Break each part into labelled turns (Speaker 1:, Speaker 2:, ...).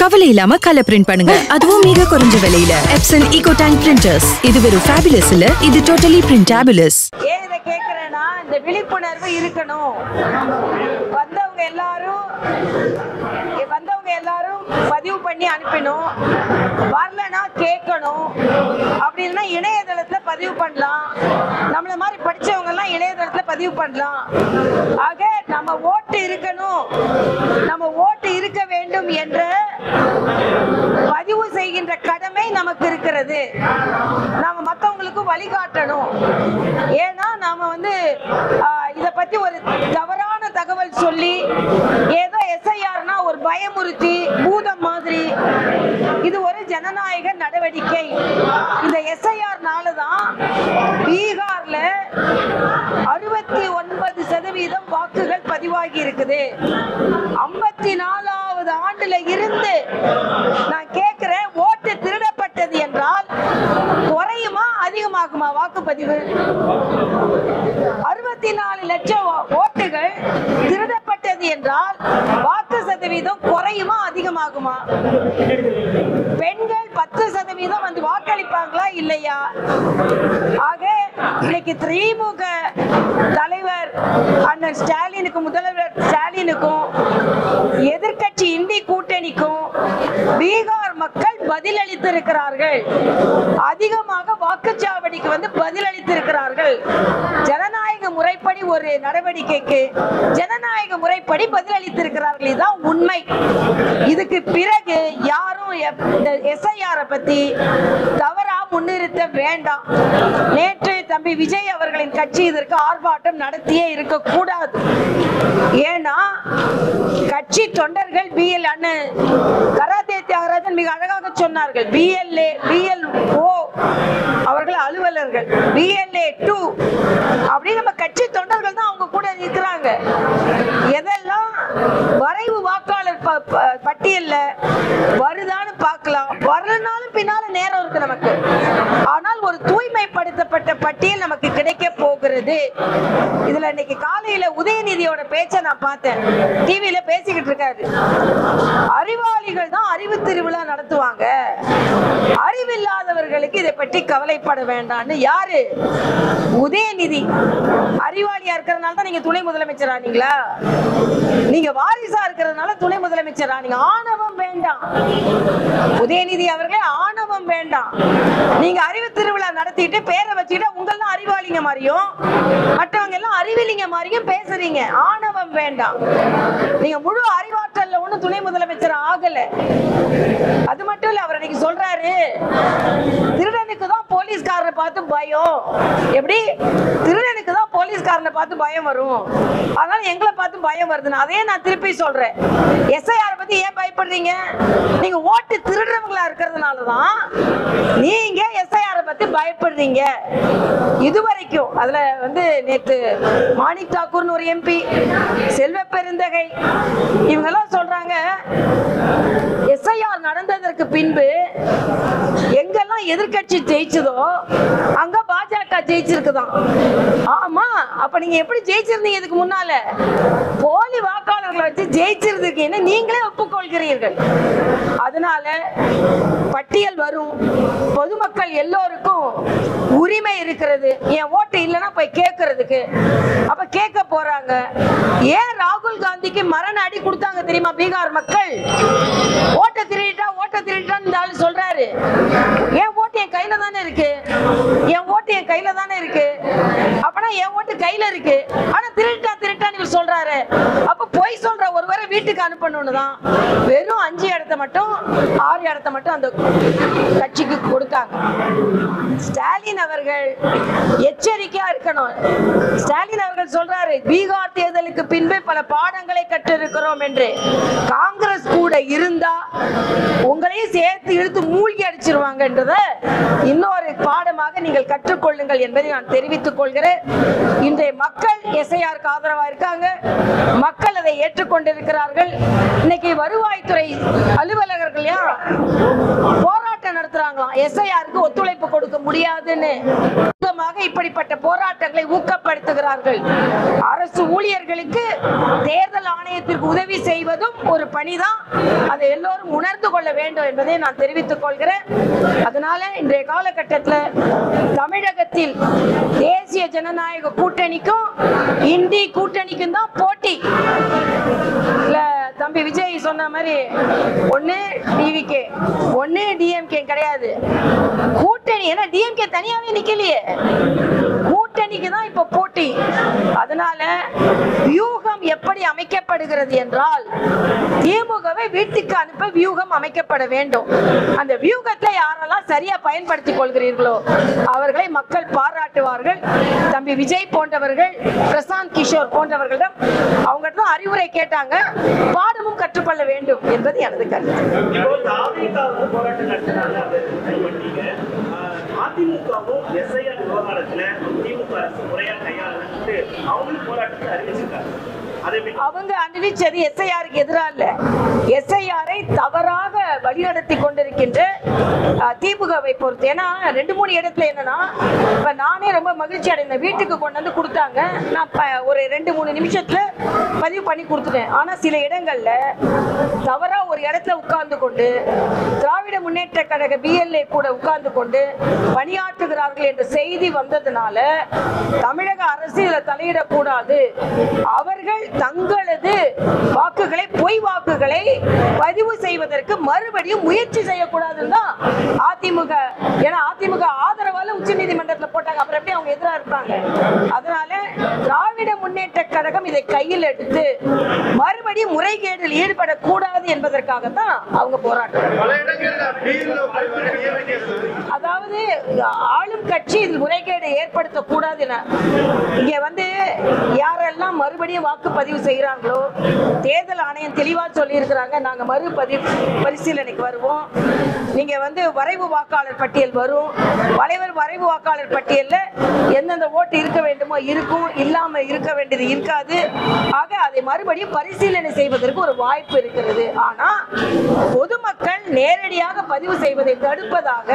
Speaker 1: கவலை இல்லாம colour print பண்ணுங்க, அதுவும் மிக குறைஞ்ச விலையில. Epson EcoTank printers. இது வெறும் ஃபேபுலஸ் இல்ல, இது டோட்டலி பிரிண்டபிளஸ்.
Speaker 2: ஏன் இத கேக்குறேன்னா, இந்த விழிப்புணர்வு இருக்கணும். வந்தவங்க எல்லாரும் பதிவு பண்ணி அனுப்பணும். வரலனா கேட்கணும். அப்படி இல்லைன்னா இணையதளத்துல பதிவு பண்ணலாம். நம்மள மாதிரி படிச்சவங்க எல்லாம் இணையதளத்துல பதிவு பண்ணலாம். ஆக நம்ம ஓட்டு இருக்கணும், நம்ம ஓட்டு இருக்க வேண்டும் என்ற பதிவு செய்கின்ற கடமை நமக்கு இருக்கிறது. நாம மற்றவங்களுக்கு வழிகாட்டணும். ஏன்னா நாம இத பத்தி ஒரு தவறான தகவல் சொல்லி ஏதோ எஸ்ஐஆர்னா ஒரு பயமுறுத்தி பூதம் மாதிரி, இது ஒரு ஜனநாயக நடவடிக்கை. இந்த எஸ்ஐஆர்னாலதான் பீகார்ல 69% வாக்குகள் பதிவாகி இருக்குது. 54வது ஆண்டுல இருந்து நான் கேட்கிறேன், ஓட்டு திருடப்பட்டது என்றால் குறையுமா அதிகமாகுமா வாக்குப்பதிவு? 64 லட்சம் ஓட்டுகள் திருடப்பட்டது என்றால் வாக்கு சதவீதம் குறையுமா அதிகமாகுமா? பெண்கள் 10% வந்து வாக்களிப்பாங்களா இல்லையா? ஆக இன்னைக்கு திமுக தலைவர் அண்ணன் ஸ்டாலினுக்கும், முதல்வர் ஸ்டாலினுக்கும், எதிர்கட்சி இந்தி கூட்டணிக்கும் பீகார் மக்கள் பதில் அளித்திருக்கிறார்கள். அதிகமாக வாக்குச்சாவடிக்கு வந்து பதில் அளித்திருக்கிறார்கள். ஜனநாயக முறைப்படி ஒரு நடவடிக்கைக்கு ஜனநாயக முறைப்படி பதில் அளித்திருக்கிறார்கள். இதுதான் உண்மை. இதுக்கு பிறகு யாரும் எஸ்ஐஆர் பத்தி தவறா முன்னிறுத்த வேண்டாம். நேற்று தம்பி விஜய் அவர்களின் கட்சி இதற்கு ஆர்ப்பாட்டம் நடத்தியே இருக்க கூடாது. ஏன்னா கட்சி தொண்டர்கள் பிஎல் அண்ணன் கராத்தே தியாகராஜன் மிக அழகாக சொன்னார்கள். பிஎல்ஏ பிஎல்ஓ அவர்கள் அலுவலர்கள், பிஎல்ஏ 2 அப்படி நம்ம கட்சி தொண்டர்கள் தான் அவங்க கூட இருக்கிறாங்க. எதெல்லாம் வரைவு வாக்காளர் பட்டியல்ல வருதான்னு பார்க்கலாம். வரலனாலும் பின்னால நேரம் இருக்கு நமக்கு. ஆனால் ஒரு தூய்மைப்படுத்தப்பட்ட பட்டியல் நமக்கு கிடைக்க போகிறது. இதுல இன்னைக்கு காலையில உதயநிதியோட பேச்சை நான் பார்த்தேன். டிவியில பேசிக்கிட்டு இருக்காரு. அறிவாளிகள் தான் அறிவு திருவிழா நடத்துவாங்க, அறிவில்லாதவர்களுக்கு இதை பற்றி கவலைப்பட வேண்டாம்னு யாரு? உதயநிதி. அறிவாளியா இருக்கிறதுனால தான் நீங்க துணை முதலமைச்சர் ஆனீங்களா? நீங்க வாரிசா இருக்கிறதுனால துணை முதலமைச்சர் ஆனீங்க. ஆணவம் வேண்டாம் உதயநிதி அவர்களே, ஆணவம் வேண்டாம். நீங்க அறிவு திருவிழா நடத்திட்டு பேரை வச்சுட்டு உங்களெல்லாம் அறிவாளிங்க மாதிரியும் மற்றவங்க எல்லாம் அறிவிலிங்க மாதிரியும் பேசுறீங்க. ஆணவம் வேண்டாம். நீங்க முழு அறிவாற்றல்ல ஒண்ணு துணை முதலமைச்சர் ஆகல. அது மட்டும் இல்ல, அவர் இன்னைக்கு சொல்றாரு, திருடனுக்கு தான் போலீஸ்காரனை பார்த்து பயம். எப்படி? திருடனுக்கு தான் போலீஸ்காரனை பார்த்து பயம் வரும், அதனால எங்களை பார்த்து பயம் வருதுன்னு. அதே நான் திருப்பி சொல்றேன். எஸ்ஐஆர் பத்தி ஏன் பயப்படுறீங்க? நீங்க ஓட்டு திருடுறவங்களா இருக்கிறதுனாலதான் நீங்க எஸ்ஐஆர் பத்தி பயப்படுறீங்க. இதுவரைக்கும் அதுல நேத்து மாணிக் தாக்கூர் ஒரு எம்பி, செல்வ பெருந்தகை, இவங்க எல்லாம் சொல்றாங்க, எஸ்ஐஆர் நடந்ததற்கு பின்பு எங்கெல்லாம் எதிர்கட்சி ஜெயிச்சதோ அங்க பாஜக ஜெயிச்சிருக்குதான். ஆமா, அப்ப நீங்க எப்படி ஜெயிச்சிருந்தீங்க? இதுக்கு முன்னால போலி வாக்காளர்களை வச்சு ஜெயிச்சிருக்கீங்கன்னு நீங்களே ஒப்புக்கொள்கிறீர்கள். அதனால பட்டியல் வரும். பொதுமக்கள் எல்லோருக்கும் உரிமை இருக்கிறது. என் ஓட்டு இல்லைன்னா போய் கேட்கறதுக்கு. அப்ப கேட்க போறாங்க. ஏன் ராகுல் காந்திக்கு மரண அடி கொடுத்தாங்க தெரியுமா பீகார் மக்கள்? ஓட்ட திருடிட்டான்னு சொல்றாரு. என் ஓட்டு என் கையில தானே இருக்கு, என் ஓட்டு என் கையில தானே இருக்கு. அப்பனா என் ஓட்டு கையில இருக்கு, ஆனா திருட்டான்னு சொல்றாரு. அப்ப பொய் சொல்ற ஒருவரை வீட்டுக்கு அனுப்பணும்னு தான் வெறும் 5 இடத்தை மட்டும் 6 இடத்தை மட்டும் அந்த கட்சிக்கு கொடுத்தாங்க. ஸ்டாலின் அவர்கள் எச்சரிக்கையா இருக்கணும். ஸ்டாலின் அவர்கள் சொல்றாரு, பீகார் தேர்தலுக்கு பின்பு பல பாடங்களை கற்றிருக்கிறோம் என்று. காங்கிரஸ் கூட இருந்தா உங்களையும் சேர்த்து இழுத்து மூழ்கி அடிச்சிருவாங்கன்றத இன்னொரு பாடமாக நீங்கள் கற்றுக்கொள்ளுங்கள் என்பதை நான் தெரிவித்துக் கொள்கிறேன். இன்றைய மக்கள் எஸ்ஐஆருக்கு ஆதரவா இருக்காங்க. மக்கள் அதை ஏற்றுக்கொண்டிருக்கிறார்கள். இன்னைக்கு வருவாய்த்துறை அலுவலகர்கள் போராட்டம் போராட்டம் நடத்துறாங்களாம். எஸ்ஐஆருக்கு ஒத்துழைப்பு கொடுக்க முடியாதுன்னு இப்படிப்பட்ட போராட்டங்களை ஊக்கப்படுத்துகிறார்கள். அரசு ஊழியர்களுக்கு தேர்தல் ஆணையத்திற்கு உதவி செய்வதும் ஒரு பணிதான். அதை எல்லோரும் உணர்ந்து கொள்ள வேண்டும் என்பதை நான் தெரிவித்துக் கொள்கிறேன். அதனால இன்றைய காலகட்டத்தில் தமிழகத்தில் தேசிய ஜனநாயக கூட்டணிக்கும் இந்தி கூட்டணிக்கும் தான் போட்டி. தம்பி விஜய் சொன்ன மாதிரி ஒன்னு டிவிகே ஒன்னு டிஎம்கே கிடையாது, கூட்டணி. ஏன்னா டிஎம்கே தனியாவே நிக்கலையே, கூட்டணிக்கு தான் இப்ப போட்டி. அதனால வியூகம் எப்படி அமைக்கப்படுகிறது என்றால் திமுகவை வீட்டுக்கு அனுப்ப வியூகம் அமைக்கப்பட வேண்டும். அந்த வியூகத்தை யாரெல்லாம் சரியா பயன்படுத்திக் கொள்கிறீர்களோ அவர்களை மக்கள் பாராட்டுவார்கள். தம்பி விஜய் போன்றவர்கள், பிரசாந்த் கிஷோர் போன்றவர்களிடம் அவங்க தான் அறிவுரை கேட்டாங்க, பாடமும் கற்றுக்கொள்ள வேண்டும் என்பது எனது கருத்து.
Speaker 3: அதிமுகவும் எஸ்ஐஆர் விவகாரத்துல திமுக அரசு முறையா கையாளு அவங்களும் போராட்டத்தை அறிவிச்சிருக்காங்க.
Speaker 2: அவங்க அறிவிச்சது எஸ்ஐஆருக்கு எதிராக இல்ல, எஸ்ஐஆரை தவறாக வழிநடத்தி கொண்டிருக்கின்ற திமுகவை பொறுத்து. ஏன்னா 2-3 இடத்துல என்னன்னா, இப்ப நானே ரொம்ப மகிழ்ச்சி அடைந்தேன். வீட்டுக்கு கொண்டு வந்து கொடுத்தாங்க, நான் ஒரு 2-3 நிமிஷத்துல பதிவு பண்ணி கொடுத்துட்டேன். ஆனா சில இடங்கள்ல தவறா ஒரு இடத்துல உட்கார்ந்து கொண்டு திராவிட முன்னேற்ற கழக பிஎல்ஏ கூட உட்கார்ந்து கொண்டு பணியாற்றுகிறார்கள் என்ற செய்தி வந்ததுனால தமிழக அரசு இதில் தலையிடக்கூடாது, அவர்கள் தங்களது வாக்குகளை, பொய் வாக்குகளை பதிவு செய்வதற்கு மறுபடியும் முயற்சி செய்யக்கூடாதுன்னு தான் அதிமுக. ஏன்னா அதிமுக ஆதரவால உச்ச நீதிமன்றத்தில் போட்டாங்க, அப்புறம் எப்படி அவங்க எதிராக இருப்பாங்க. அதனால திராவிட முன்னேற்ற கழகம் இதை கையில் எடுத்து மறுபடியும் முறைகேடில் ஈடுபடக்கூடாது என்பதற்காக தான் அவங்க போராட்டம். அதாவது ஆளும் கட்சி இதில் முறைகேடு ஏற்படுத்தக்கூடாது. இங்க வந்து யாரெல்லாம் மறுபடியும் வாக்குப்பதிவு செய்யறாங்களோ தேர்தல் ஆணையம் தெளிவா சொல்லி இருக்கிறாங்க, நாங்க பரிசீலனைக்கு வருவோம். நீங்க வந்து வரைவு வாக்காளர் பட்டியல் வரும், வரைவு வாக்காளர் பட்டியல்ல எந்தெந்த ஓட்டு இருக்க வேண்டுமோ இருக்கும், இல்லாம இருக்க வேண்டியது இருக்காது. ஆக அதை மறுபடியும் பரிசீலனை செய்வதற்கு ஒரு வாய்ப்பு இருக்கிறது. ஆனா பொதுமக்கள் நேரடியாக பதிவு செய்வதை தடுப்பதாக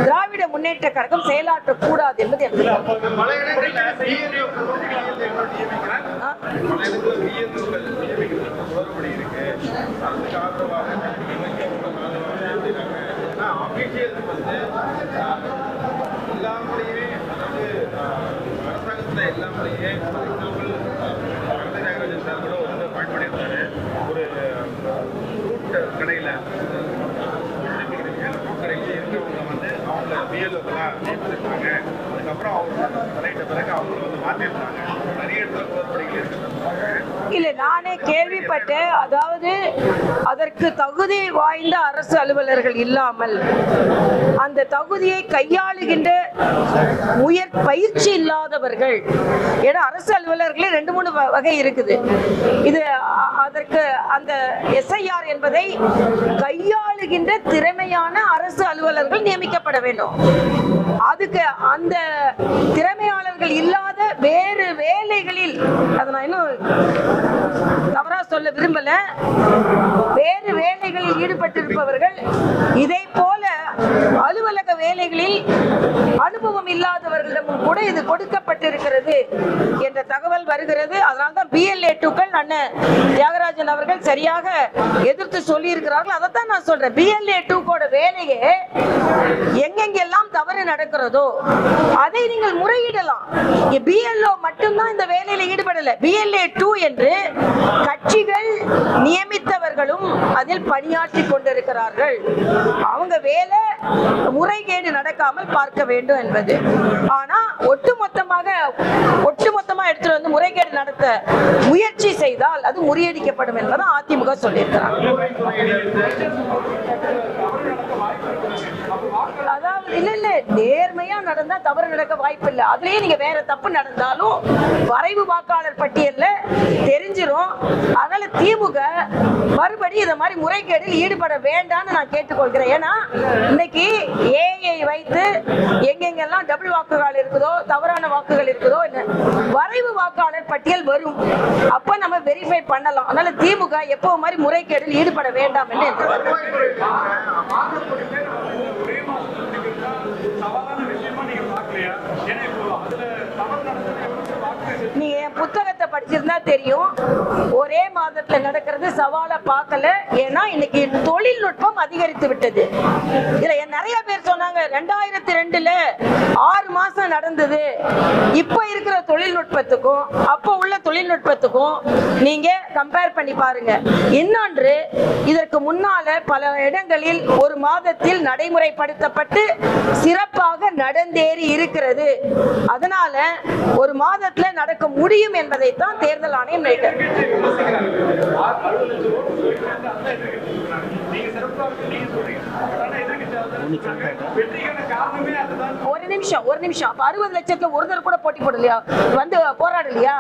Speaker 2: திராவிட முன்னேற்ற கழகம் செயலாற்றக்கூடாது என்பது எனக்கு
Speaker 3: கடையில் இருக்கிறவங்க வந்து அவங்க பிஎல்ஓக்கெல்லாம் நியமிச்சிருக்காங்க. அதுக்கப்புறம் அவங்க தலையிட்ட பிறகு அவங்க வந்து மாற்றிருக்காங்க. நிறைய இடத்துல குளறுபடிகள் இருக்கிறது
Speaker 2: இல்ல, நானே கேள்விப்பட்டேன். அதாவது அதற்கு தகுதி வாய்ந்த அரசு அலுவலர்கள் இல்லாமல் அந்த தகுதியை கையாளுகின்ற பயிற்சி இல்லாதவர்கள். ஏன்னா அரசு அலுவலர்களே 2-3 வகை இருக்குது. இது அதற்கு அந்த எஸ்ஐஆர் என்பதை கையாளுகின்ற திறமையான அரசு அலுவலர்கள் நியமிக்கப்பட வேண்டும். அதுக்கு அந்த திறமையாளர்கள் இல்லாத வேறு வேலைகளில், அதை நான் இன்னும் தவறா சொல்ல விரும்பல, வேறு வேலைகளில் ஈடுபட்டிருப்பவர்கள் இதை போல அலுவலக வேலைகளில் அனுபவம் இல்லாதவர்களிடமும் கூட இது கொடுக்கப்பட்டிருக்கிறது என்ற தகவல் வருகிறது. அதனால்தான் BLA2க்கள் அண்ணன் தியாகராஜன் அவர்கள் சரியாக எதிர்த்து சொல்லி இருக்கிறார்கள். அதைத்தான் நான் சொல்றேன். BLA2க்கோட வேலையே எங்கெங்கெல்லாம் தவறு நடக்கிறதோ அதை நீங்கள் முறையிடலாம். BLO மட்டும்தான் இந்த வேலையில ஈடுபடல. BLA2 என்று கட்சிகள் நியமித்தவர்களும் அதில் பணியாற்றி கொண்டிருக்கிறார்கள். அவங்க வேலை முறைகேடு நடக்காமல் பார்க்க வேண்டும் என்பது. ஆனா ஒட்டுமொத்தமா எடுத்துட்டு வந்து முறைகேடு நடத்த முயற்சி செய்தால் அது முறியடிக்கப்படும் என்பதை அதிமுக சொல்லியிருக்கிறார். அதாவது இல்ல நேர்மையா நடந்தா தவறு நடக்க வாய்ப்பு இல்லை. அதுலயே நீங்க வேற தப்பு நடந்தாலும் வரைவு வாக்காளர் பட்டியல்ல தெரிஞ்சிரும். அதனால திமுக மறுபடி இந்த மாதிரி முறைகேடில் ஈடுபட வேண்டாம்னு நான் கேட்டுக்கொள்கிறேன். ஏன்னா இன்னைக்கு ஏஐ வைத்து எங்கெங்கெல்லாம் டபுள் வாக்குகள் இருக்குதோ, தவறான வாக்குகள் இருக்குதோ, வரைவு வாக்காளர் பட்டியல் வரும். அப்ப நம்ம வெரிஃபை பண்ணலாம். அதனால திமுக எப்போ மாதிரி முறைகேடில் ஈடுபட வேண்டாம் என்று நீங்க என் புத்தகத்தை படிச்சிருந்தா தெரியும். ஒரே மாதத்துல நடக்கிறது சவாலை பார்க்கல. ஏன்னா இன்னைக்கு தொழில்நுட்பம் அதிகரித்து விட்டது. இதுல நிறைய பேர் சொன்னாங்க 2002ல 6 மாசம் நடந்தது. இப்ப இருக்கிற தொழில்நுட்பத்துக்கும் அப்ப உள்ள தொழில்நுட்பத்துக்கும் நீங்க கம்பேர் பண்ணி பாருங்க. இன்னொன்று, இதற்கு முன்னால பல இடங்களில் ஒரு மாதத்தில் நடைமுறைப்படுத்தப்பட்டு சிறப்பாக நடந்தேறி இருக்கிறது. அதனால ஒரு மாதத்துல நடக்க முடியும் என்பதைத்தான் தேர்தல் ஆணையம் நினைக்கிறது. ஒரு நிமிஷம் 60 லட்சத்துல ஒருத்தர் கூட போட்டி போடலையா, வந்து போராடலையா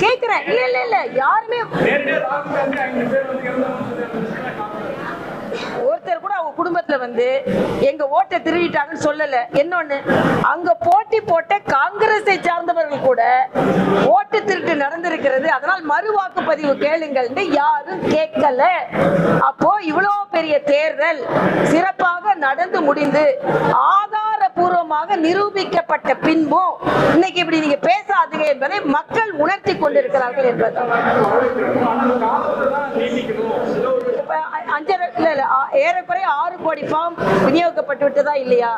Speaker 2: கேக்குறேன். இல்ல யாருமே ஒருத்தர் கூட அவங்க குடும்பத்துல வந்து எங்க ஓட்டை திருடிட்டாங்கன்னு சொல்லல. இன்னொன்னு, அங்க போட்டி போட்ட காங்கிரஸை சார்ந்தவர்கள் கூட ஓட்டு திருட்டு நடந்திருக்கிறது. அதனால் மறு வாக்குப்பதிவு கேளுங்கள் யாரும் கேட்கல. அப்போ இவ்வளவு பெரிய தேர்தல் சிறப்பாக நடந்து முடிந்து ஆதாரபூர்வமாக நிரூபிக்கப்பட்ட பின்பும் இன்னைக்கு இப்படி நீங்க பேசாதீங்க என்பதை மக்கள் உணர்த்தி கொண்டிருக்கிறார்கள் என்பது. ஏறக்குறைய 6 கோடி ஃபார்ம் விநியோகிக்கப்பட்டு விட்டதா இல்லையா?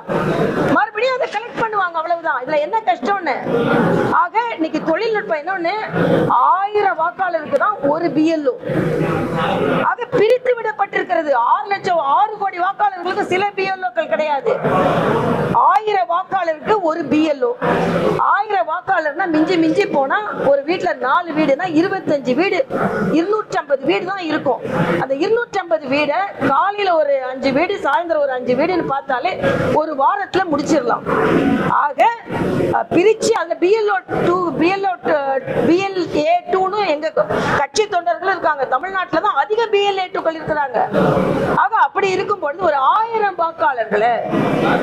Speaker 2: மறுபடியும் அதை கலெக்ட் பண்ணுவாங்க, அவ்வளவுதான். இதுல என்ன கஷ்டம்னு. ஆக இன்னைக்கு தொழில்நுட்பம் என்னன்னு, 1000 வாக்காளருக்கு தான் ஒரு BLO. ஆக பிரித்து விடப்பட்டிருக்கிறது. 6 கோடி வாக்காளர்களுக்கு சில BLOக்கள் கிடையாது. 1000 வாக்காளருக்கு ஒரு BLO. 1000 வாக்காளர்னா மிஞ்சி போனா ஒரு வீட்டுல 4 வீடுனா 25 வீடு, 250 வீடு தான் இருக்கும். அந்த 250 வீட காலையில ஒரு 5 வீடு, சாயந்தரம் ஒரு 5 வீடுன்னு பார்த்தாலே ஒரு வாரத்துல முடிச்சிடலாம். ஆக பிரிச்சு அந்த BLA2 எங்க கட்சி தொண்டர்கள் இருக்காங்க. தமிழ்நாட்டில் தான் அதிக BLA2கள் இருக்கிறாங்க. ஆக அப்படி இருக்கும் பொழுது ஒரு 1000 வாக்காளர்களை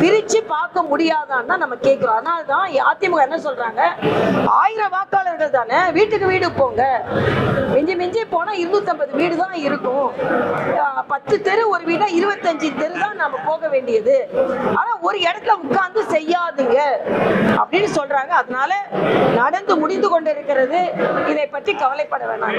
Speaker 2: பிரிச்சு பார்க்க முடியாதான்னு நம்ம கேட்கிறோம். அதனால்தான் அதிமுக என்ன சொல்றாங்க, 1000 வாக்காளர்கள் தானே, வீட்டுக்கு வீடு போங்க. மிஞ்சி போனா 250 வீடு தான் இருக்கும். 10 தெரு ஒரு வீடா 25 தெரு தான் நாம போக வேண்டியது. ஆனா ஒரு இடத்துல உட்கார்ந்து செய்யாதுங்க அப்படின்னு சொல்றாங்க. அதனால நடந்து முடிந்து கொண்டிருக்கிறது. இதை பற்றி கவலைப்பட வேண்டாம்.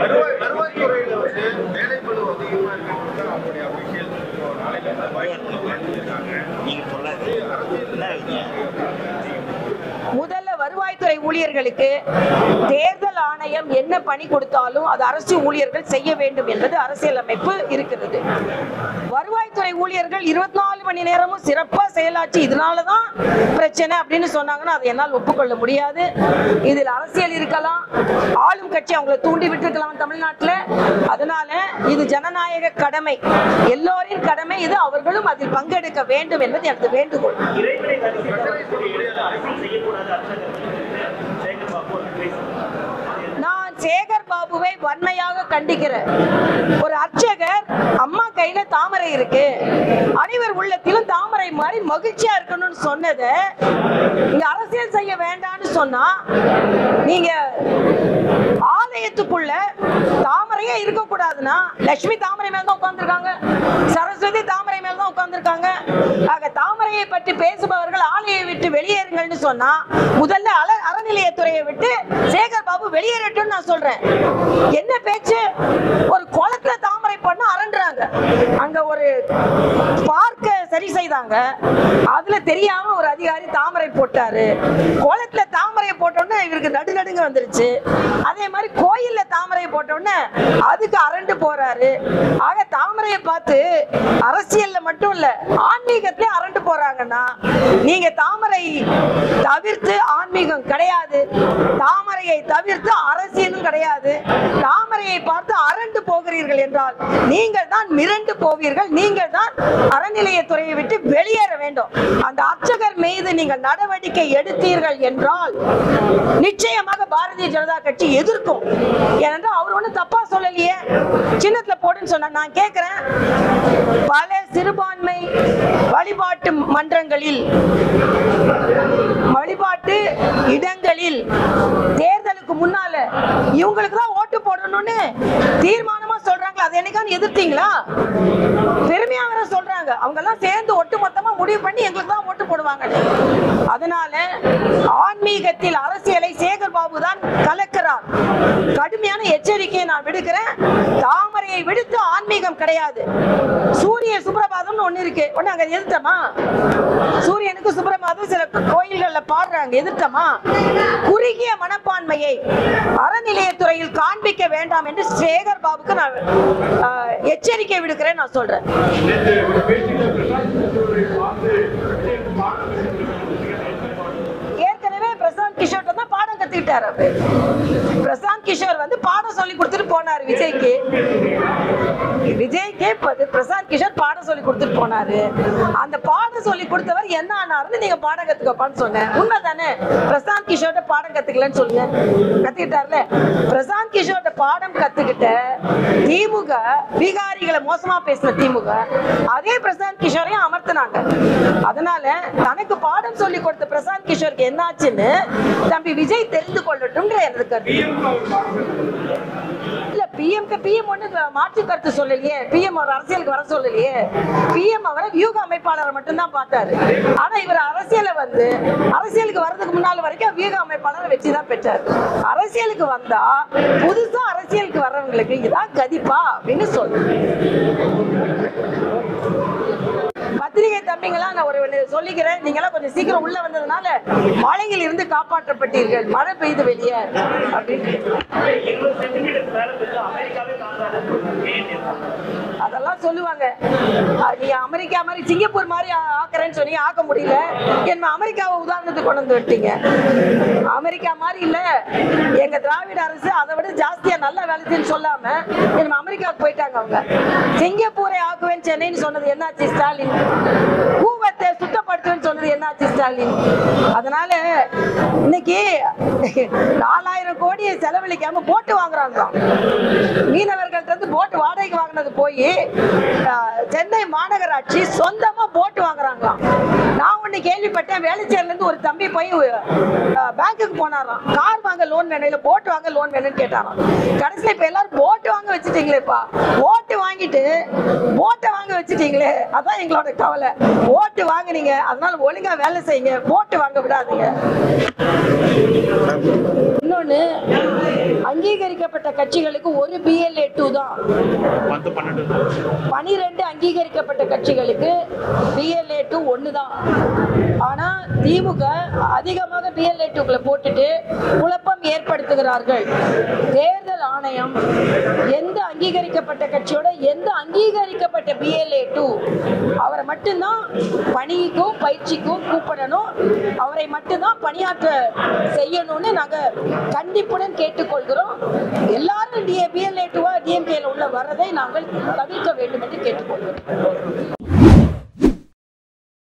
Speaker 2: முதல்ல வருவாய்த்துறை ஊழியர்களுக்கு தேர்தல் ஆணையம் என்ன பணி கொடுத்தாலும் அது அரசு ஊழியர்கள் செய்ய வேண்டும் என்பது அரசியலமைப்பு இருக்கிறது. வருவாய்த்துறை ஊழியர்கள் 24 மணி நேரமும் சிறப்பா செயலாற்றி இதனாலதான் பிரச்சனை அப்படின்னு சொன்னாங்கன்னா அதை என்னால் ஒப்புக்கொள்ள முடியாது. இதில் அரசியல் இருக்கலாம், ஆளும் கட்சி அவங்களை தூண்டி விட்டுருக்கலாம் தமிழ்நாட்டில். அதனால இது ஜனநாயக கடமை, எல்லோரின் கடமை இது. அவர்களும் அதில் பங்கெடுக்க வேண்டும் என்பது எனது வேண்டுகோள். நான் சேகர் பாபுவை வன்மையாக கண்டிக்கிறேன். ஒரு அர்ச்சகர் அம்மா கையில தாமரை இருக்கு, அனைவர் உள்ளத்திலும் தாமரை மாதிரி மகிழ்ச்சியா இருக்கணும்னு சொன்னதை இங்க அரசியல் செய்ய வேண்டாம்னு சொன்னா, நீங்க ஆலயத்துக்குள்ள தாமரையே இருக்க கூடாதுன்னா லட்சுமி தாமரை மேல தான் உட்கார்ந்துருக்காங்க, சரஸ்வதி தாமரை மேல தான் உட்கார்ந்துருக்காங்க. ஆக தாமரையை பற்றி பேசுபவர்கள் ஆலயை விட்டு வெளியேறுங்கள்னு சொன்னா முதல்ல அறநிலையத்துறையை விட்டு சேகர் பாபு வெளியேறட்டும் நான் சொல்றேன். என்ன பேச்சு? ஒரு குளத்துல தாமரை பண்ண அரண்டுறாங்க. அங்க ஒரு பார்க்க சரி செய்தாங்க, அதுல தெரியாம ஒரு அதிகாரி தாமரை போட்டாரு. குளத்துல தாமரை போட்டோன்னு இவருக்கு நடுநடுங்க வந்துருச்சு. அதே மாதிரி கோயில்ல தாமரை போட்டோன்னு அதுக்கு அரண்டு போறாரு. ஆக தாமரையை பார்த்து அரசியல்ல மட்டும் இல்ல ஆன்மீகத்திலே அரண்டு போறாங்கன்னா நீங்க தாமரை தவிர்த்து ஆன்மீகம் கிடையாது, தாமரையை தவிர்த்து அரசியலும் கிடையாது. தாமரையை பார்த்து அரண்டு போக போகிறீர்கள் என்றால் நீங்கள் தான் மிரண்டு போவீர்கள். நீங்கள் தான் அறநிலையத்துறையை விட்டு வெளியேற வேண்டும். அந்த அர்ச்சகர் மீது நீங்கள் நடவடிக்கை எடுத்தீர்கள் என்றால் நிச்சயமாக பாரதிய ஜனதா கட்சி எதிர்க்கும். ஏனென்றால் அவர் ஒன்றும் தப்பா சொல்லலையே, சின்னத்துல போடுன்னு சொன்னா. நான் கேட்கிறேன், பல சிறுபான்மை வழிபாட்டு மன்றங்களில், வழிபாட்டு இடங்களில் தேர்தலுக்கு முன்னால இவங்களுக்கு தான் ஓட்டு போடணும்னு தீர்மானமா சொல்றாங்க. அதை என்னைக்கான எதிர்த்தீங்களா? பெருமையா வேற சொல்றாங்க. அவங்க எல்லாம் சேர்ந்து ஒட்டு மொத்தமா முடிவு பண்ணி எங்களுக்கு தான் ஓட்டு போடுவாங்க. அதனால ஆன்மீகத்தில் அரசியலை சேகர் பாபு தான் கலக்கிறார். கடுமையான எச்சரிக்கையை நான் விடுக்கிறேன். தாமரையை விடுத்து ஆன்மீகம் கிடையாது. சூரிய சுப்ரபாதம் ஒண்ணு இருக்கு, ஒண்ணு அங்க எதிர்த்தமா? சூரியனுக்கு சுப்ரபாதம் சில கோயில்கள்ல பாடுறாங்க, எதிர்த்தமா? குறுகிய மனப்பான்மையை அறநிலையத்துறையில் காண்பிக்க வேண்டாம் என்று சேகர் பாபுக்கு நான் எச்சரிக்கை விடுக்கிறேன். நான் சொல்றேன், ஏற்கனவே பிரசாந்த் கிஷோர் தான் பாடம் கத்துக்கிட்டாரு. பிரசாந்த் கிஷோர் வந்து பாடம் சொல்லி கொடுத்துட்டு போனாரு விஜய்க்கு. பிரசாந்த் கிஷோர் பாடம் சொல்லி கொடுத்துட்டு போனாரு. அந்த பாடம் சொல்லி கொடுத்தவர் என்ன ஆனாருன்னு நீங்க பாடம் கத்துக்கப்பான்னு சொன்னேன். உண்மைதானே? பிரசாந்த் கிஷோர்ட்ட பாடம் கத்துக்கலன்னு சொல்லுங்க. கத்துக்கிட்டார்ல. பிரசாந்த் கிஷோர்ட்ட பாடம் கத்துக்கிட்ட திமுக, பீகாரிகளை மோசமா பேசின திமுக அதே பிரசாந்த் கிஷோரையும் அமர்த்தினாங்க. அதனால தனக்கு பாடம் சொல்லி கொடுத்த பிரசாந்த் கிஷோருக்கு என்ன ஆச்சுன்னு தம்பி விஜய் தெரிந்து கொள்ளட்டும். இல்ல, பிஎம் ஒண்ணு மாற்று கருத்து சொல்லலையே. பிஎம் அவர் அரசியலுக்கு வர சொல்லலையே. பிஎம் அவரை வியூக அமைப்பாளர் மட்டும்தான் பார்த்தாரு. ஆனா இவர் அரசியலுக்கு வர்றதுக்கு முன்னால வரைக்கும் வியூக அமைப்பாளர் வெற்றி தான் பெற்றார். அரசியலுக்கு வந்தா புதுசா அரசியலுக்கு வர்றவங்களுக்கு இதான் கதிப்பா அப்படின்னு சொல்லு. பத்திரிகை தம்பிங்களா, நான் ஒரு சொல்லிக்கிறேன். நீங்க கொஞ்சம் சீக்கிரம் உள்ள வந்ததுனால மழையில் இருந்து காப்பாற்றப்பட்டீர்கள். மழை பெய்து வெளியே அப்படின்னு அதெல்லாம் சொல்லுவாங்க. நீ அமெரிக்கா மாதிரி சிங்கப்பூர் மாதிரி ஆக்குறேன்னு சொன்னீங்க, ஆக்க முடியல. என்ன அமெரிக்காவை உதாரணத்துக்கு கொண்டு வந்து விட்டீங்க. அமெரிக்கா மாதிரி இல்ல, எங்க திராவிட அரசு அதை விட ஜாஸ்தியா நல்ல வேலைன்னு சொல்லாம என்ன அமெரிக்காவுக்கு போயிட்டாங்க. அவங்க சிங்கப்பூரை ஆக்குவேன் சென்னைன்னு சொன்னது என்னாச்சு ஸ்டாலின்? கூவத்தை சுத்தப்படுத்துவேன்னு சொன்னது என்னாச்சு ஸ்டாலின்? அதனால இன்னைக்கு 4000 கோடியை செலவழிக்காம போட்டு வாங்குறாங்க. மீனவர்கள்ட்ட இருந்து போட்டு வாடகைக்கு வாங்கினது போய் சென்னை மாநகராட்சி சொந்தமா போட்டு வாங்குறாங்க. நான் ஒண்ணு கேள்விப்பட்டேன், வேலைச்சேரில இருந்து ஒரு தம்பி போய் பேங்குக்கு போனாராம். கார் வாங்க லோன் வேணும், இல்ல போட்டு வாங்க லோன் வேணும்னு கேட்டாராம். கடைசியில இப்ப எல்லாரும் போட்டு வாங்க வச்சுட்டீங்களேப்பா. ஓட்டு வாங்கிட்டு போட்டை வாங்க வச்சுட்டீங்களே, அதான் எங்களோட கவலை. ஓட்டு வாங்குனீங்க, அதனால ஒழுங்கா வேலை செய்யுங்க, போட்டு வாங்க விடாதீங்க. இன்னொன்னு, அங்கீகரிக்கப்பட்ட கட்சிகளுக்கு ஒரு BLA 2 தான். 12 அங்கீகரிக்கப்பட்ட கட்சிகளுக்கு BLA 2 1 தான். ஆனா திமுக அதிகமாக BLA 2 போட்டுட்டு குழப்பம் ஏற்படுத்துகிறார்கள். தேர்தல் ஆணையம் எந்த அங்கீகரிக்கப்பட்ட கட்சியோட எந்த அங்கீகரிக்கப்பட்ட BLA 2 அவரை மட்டும்தான் பணிக்கும் பயிற்சிக்கும் கூப்பிடணும், அவரை மட்டும்தான் பணியாற்ற செய்யணும்னு நாங்க கண்டிப்புடன் கேட்டுக்கொள்கிறோம். எல்லாரும் BLA 2 DMK உள்ள வரதை நாங்கள் தவிர்க்க வேண்டும் என்று கேட்டுக்கொள்கிறோம்.